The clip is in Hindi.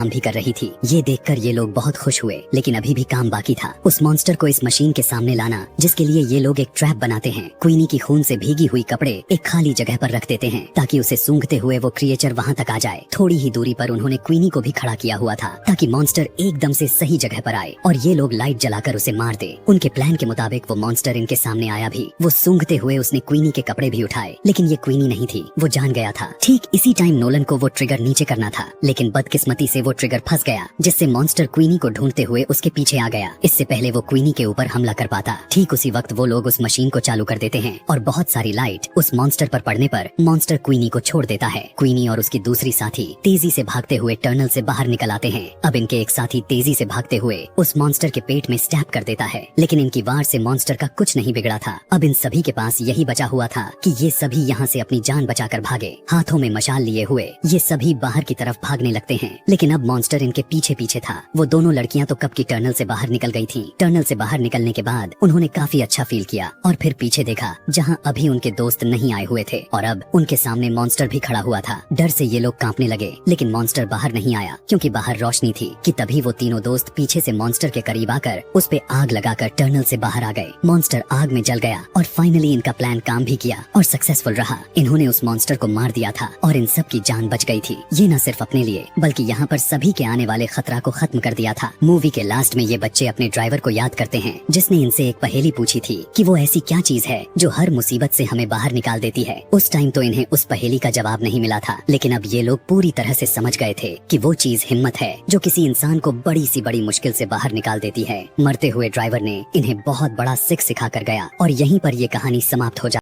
काम भी कर रही थी। ये देखकर ये लोग बहुत खुश हुए, लेकिन अभी भी काम बाकी था। उस मॉन्स्टर को इस मशीन के सामने लाना, जिसके लिए ये लोग एक ट्रैप बनाते हैं। क्वीनी की खून से भीगी हुई कपड़े एक खाली जगह पर रख देते हैं ताकि उसे सूंघते हुए वो क्रिएचर वहाँ तक आ जाए। थोड़ी ही दूरी पर उन्होंने क्वीनी को भी खड़ा किया हुआ था ताकि मॉन्स्टर एकदम से सही जगह पर आए और ये लोग लाइट जलाकर उसे मार दे। उनके प्लान के मुताबिक वो मॉन्स्टर इनके सामने आया भी। वो सूंघते हुए उसने क्वीनी के कपड़े भी उठाए, लेकिन ये क्वीनी नहीं थी। वो जान गया था। ठीक इसी टाइम नोलन को वो ट्रिगर नीचे करना था, लेकिन बदकिस्मती से वो ट्रिगर फंस गया, जिससे मॉन्स्टर क्वीनी को ढूंढते हुए उसके पीछे आ गया। इससे पहले वो क्वीनी के ऊपर हमला कर पाता। ठीक उसी वक्त वो लोग उस मशीन को चालू कर देते हैं और बहुत सारी लाइट उस मॉन्स्टर पर पड़ने पर मॉन्स्टर क्वीनी को छोड़ देता है। क्वीनी और उसकी दूसरी साथी तेजी से भागते हुए टनल से बाहर निकल आते हैं। अब इनके एक साथी तेजी से भागते हुए उस मॉन्स्टर के पेट में स्टैब कर देता है, लेकिन इनकी वार से मॉन्स्टर का कुछ नहीं बिगड़ा था। अब इन सभी के पास यही बचा हुआ था कि ये सभी यहाँ से अपनी जान बचाकर भागे। हाथों में मशाल लिए हुए ये सभी बाहर की तरफ भागने लगते हैं, लेकिन अब मॉन्स्टर इनके पीछे पीछे था। वो दोनों लड़कियां तो कब की टनल से बाहर निकल गई थी। टनल से बाहर निकलने के बाद उन्होंने काफी अच्छा फील किया और फिर पीछे देखा जहाँ अभी उनके दोस्त नहीं आए हुए थे और अब उनके सामने मॉन्स्टर भी खड़ा हुआ था। डर से ये लोग कांपने लगे, लेकिन मॉन्स्टर बाहर नहीं आया क्योंकि बाहर रोशनी थी। कि तभी वो तीनों दोस्त पीछे से मॉन्स्टर के करीब आकर उस पे आग लगाकर टनल से बाहर आ गए। मॉन्स्टर आग में जल गया और फाइनली इनका प्लान काम भी किया और सक्सेसफुल रहा। इन्होंने उस मॉन्स्टर को मार दिया था और इन सब की जान बच गई थी। ये न सिर्फ अपने लिए बल्कि यहाँ पर सभी के आने वाले खतरा को खत्म कर दिया था। मूवी के लास्ट में ये बच्चे अपने ड्राइवर को याद करते हैं, जिसने इनसे एक पहेली पूछी थी कि वो ऐसी क्या चीज है जो हर मुसीबत से हमें बाहर निकाल देती है। उस टाइम तो इन्हें उस पहेली का जवाब नहीं मिला था, लेकिन अब ये लोग पूरी तरह से समझ गए थे कि वो चीज हिम्मत है जो किसी इंसान को बड़ी सी बड़ी मुश्किल से बाहर निकाल देती है। मरते हुए ड्राइवर ने इन्हें बहुत बड़ा सिख सिखा कर गया और यहीं पर ये कहानी समाप्त हो जाती है।